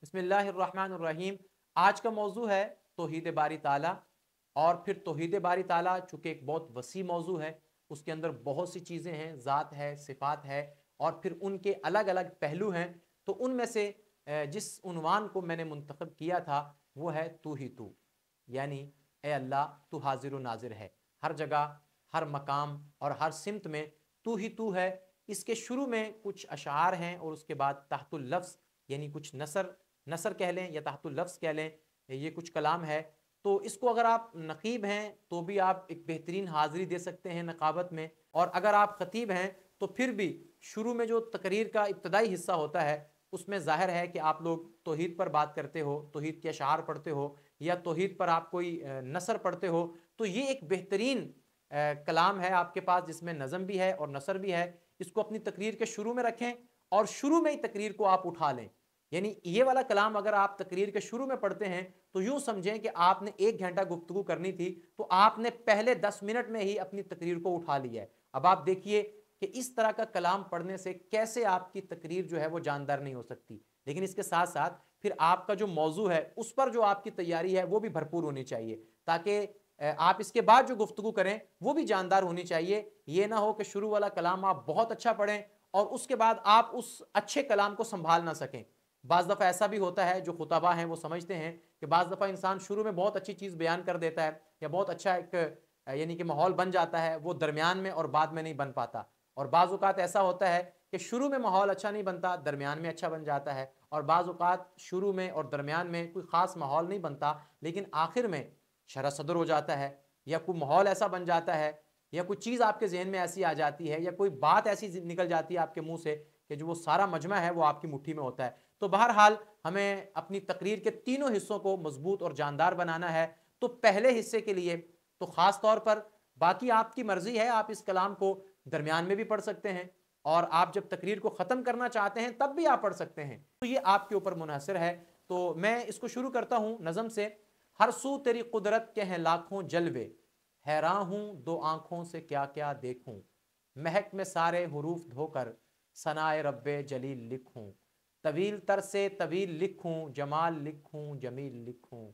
بسم اللہ الرحمن الرحیم۔ آج کا موضوع ہے توحید باری تعالیٰ، اور پھر توحید باری تعالیٰ چونکہ ایک بہت وسیع موضوع ہے، اس کے اندر بہت سی چیزیں ہیں، ذات ہے، صفات ہے، اور پھر ان کے الگ الگ پہلو ہیں۔ تو ان میں سے جس عنوان کو میں نے منتخب کیا تھا وہ ہے تو ہی تو، یعنی اے اللہ تو حاضر و ناظر ہے، ہر جگہ، ہر مقام اور ہر سمت میں تو ہی تو ہے۔ اس کے شروع میں کچھ اشعار ہیں اور اس کے بعد تحت اللفظ یعنی کچھ نثر کہہ لیں یا تحت اللفظ کہہ لیں، یہ کچھ کلام ہے۔ تو اس کو اگر آپ نقیب ہیں تو بھی آپ ایک بہترین حاضری دے سکتے ہیں نقابت میں، اور اگر آپ خطیب ہیں تو پھر بھی شروع میں جو تقریر کا ابتدائی حصہ ہوتا ہے اس میں ظاہر ہے کہ آپ لوگ توحید پر بات کرتے ہو، توحید کے اشعار پڑھتے ہو یا توحید پر آپ کوئی نثر پڑھتے ہو، تو یہ ایک بہترین کلام ہے آپ کے پاس جس میں نظم بھی ہے اور نثر بھی ہے۔ اس کو اپنی تقریر کے شروع میں رکھیں اور شروع میں ہی تقریر کو آپ اٹھا لیں۔ یعنی یہ والا کلام اگر آپ تقریر کے شروع میں پڑھتے ہیں تو یوں سمجھیں کہ آپ نے 1 گھنٹہ گفتگو کرنی تھی تو آپ نے پہلے 10 منٹ میں ہی اپنی تقریر کو اٹھا لیا ہے۔ اب آپ دیکھیے کہ اس طرح کا کلام پڑھنے سے کیسے آپ کی تقریر جو ہے وہ جاندار نہیں ہو سکتی، لیکن اس کے ساتھ ساتھ پھر آپ کا جو موضوع ہے اس پر جو آپ کی تیاری ہے وہ بھی بھرپور ہونی چاہیے، تاکہ آپ اس کے بعد جو گفتگو کریں وہ بھی جاندار ہونی چاہیے۔ یہ نہ ہو کہ شروع والا کلام آپ بہت اچھا پڑھیں اور اس کے بعد آپ اس اچھے کلام کو سنبھال نہ سکیں۔ بعض دفعہ ایسا بھی ہوتا ہے، جو خطبہ ہیں وہ سمجھتے ہیں کہ بعض دفعہ انسان شروع میں بہت اچھی چیز بیان کر دیتا ہے یا بہت اچھا ایک یعنی کہ ماحول بن جاتا ہے، وہ درمیان میں اور بعد میں نہیں بن پاتا، اور بعض اوقات ایسا ہوتا ہے کہ شروع میں ماحول اچھا نہیں بنتا، درمیان میں اچھا بن جاتا ہے، اور بعض اوقات شروع میں اور درمیان میں کوئی خاص ماحول نہیں بنتا لیکن آخر میں شرح صدر ہو جاتا ہے، یا کوئی ماحول ایسا بن جاتا ہے، یا کوئی چیز آپ کے ذہن میں ایسی آ جاتی ہے، یا کوئی بات ایسی نکل جاتی ہے آپ کے منہ سے کہ جو وہ سارا مجمع ہے وہ آپ کی مٹھی میں ہوتا ہے۔ تو بہرحال ہمیں اپنی تقریر کے تینوں حصوں کو مضبوط اور جاندار بنانا ہے۔ تو پہلے حصے کے لیے تو خاص طور پر، باقی آپ کی مرضی ہے، آپ اس کلام کو درمیان میں بھی پڑھ سکتے ہیں اور آپ جب تقریر کو ختم کرنا چاہتے ہیں تب بھی آپ پڑھ سکتے ہیں، تو یہ آپ کے اوپر منحصر ہے۔ تو میں اس کو شروع کرتا ہوں نظم سے۔ ہر سو تیری قدرت کے ہیں لاکھوں جلوے، حیران ہوں دو آنکھوں سے کیا کیا دیکھوں، مہک میں سارے حروف دھو کر ثنائے رب جلیل لکھوں، طویل تر سے طویل لکھوں، جمال لکھوں، جمیل لکھوں،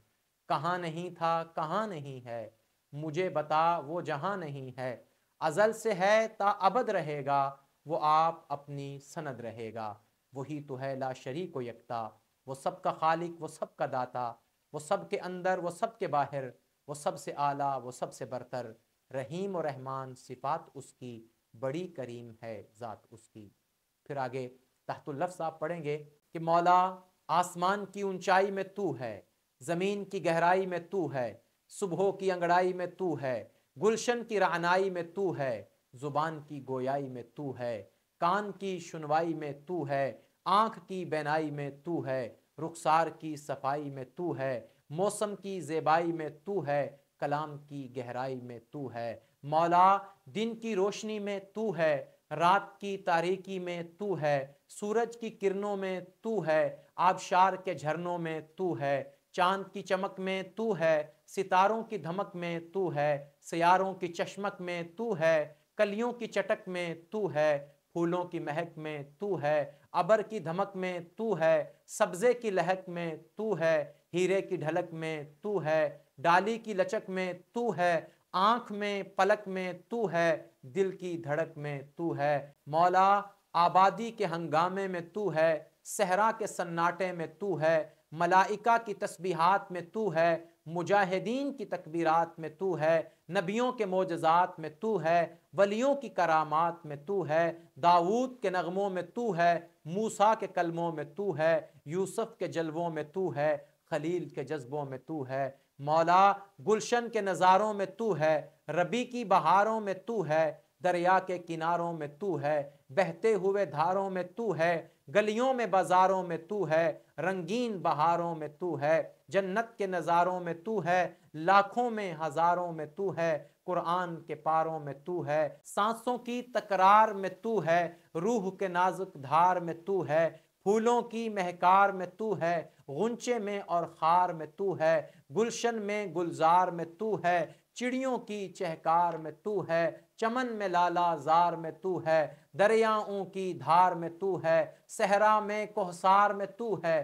کہاں نہیں تھا کہاں نہیں ہے، مجھے بتا وہ جہاں نہیں ہے، ازل سے ہے تا ابد رہے گا، وہ آپ اپنی سند رہے گا، وہی تو ہے لا شریک و یکتا، وہ سب کا خالق وہ سب کا داتا، وہ سب کے اندر وہ سب کے باہر، وہ سب سے اعلیٰ وہ سب سے برتر، رحیم و رحمان صفات اس کی، بڑی کریم ہے ذات اس کی۔ پھر آگے تحت اللفظ آپ پڑھیں گے کہ مولا آسمان کی اونچائی میں تو ہے، زمین کی گہرائی میں تو ہے، صبحوں کی انگڑائی میں تو ہے، گلشن کی رعنائی میں تو ہے، زبان کی گویائی میں تو ہے، کان کی شنوائی میں تو ہے، آنکھ کی بینائی میں تو ہے، رخسار کی صفائی میں تو ہے، موسم کی زیبائی میں تو ہے، کلام کی گہرائی میں تو ہے، مولا دن کی روشنی میں تو ہے، رات کی تاریکی میں تو ہے، سورج کی کرنوں میں تو ہے، آبشار کے جھرنوں میں تو ہے، چاند کی چمک میں تو ہے، ستاروں کی دھمک میں تو ہے، سیاروں کی چشمک میں تو ہے، کلیوں کی چٹک میں تو ہے، پھولوں کی مہک میں تو ہے، ابر کی دھمک میں تو ہے، سبزے کی لہک میں تو ہے، ہیرے کی ڈھلک میں تو ہے، ڈالی کی لچک میں تو ہے، آنکھ میں پلک میں تو ہے، دل کی دھڑک میں تو ہے، مولا آبادی کے ہنگامے میں تو ہے، صحرا کے سناٹے میں تو ہے، ملائکہ کی تسبیحات میں تو ہے، مجاہدین کی تکبیرات میں تو ہے، نبیوں کے معجزات میں تو ہے، ولیوں کی کرامات میں تو ہے، داؤد کے نغموں میں تو ہے، موسیٰ کے کلموں میں تو ہے، یوسف کے جلووں میں تو ہے، خلیل کے جذبوں میں تو ہے، مولا گلشن کے نظاروں میں تو ہے، ربی کی بہاروں میں تو ہے، دریا کے کناروں میں تو ہے، بہتے ہوئے دھاروں میں تو ہے، گلیوں میں بازاروں میں تو ہے، رنگین بہاروں میں تو ہے، جنت کے نظاروں میں تو ہے، لاکھوں میں ہزاروں میں تو ہے، قرآن کے پاروں میں تو ہے، سانسوں کی تکرار میں تو ہے، روح کے نازک دھار میں تو ہے، پھولوں کی مہکار میں تو ہے، غنچے میں اور خار میں تو ہے، گلشن میں گلزار میں تو ہے، چڑیوں کی چہکار میں تو ہے، چمن میں لالا زار میں تو ہے، دریاؤں کی دھار میں تو ہے، صحرا میں کوہسار میں تو ہے،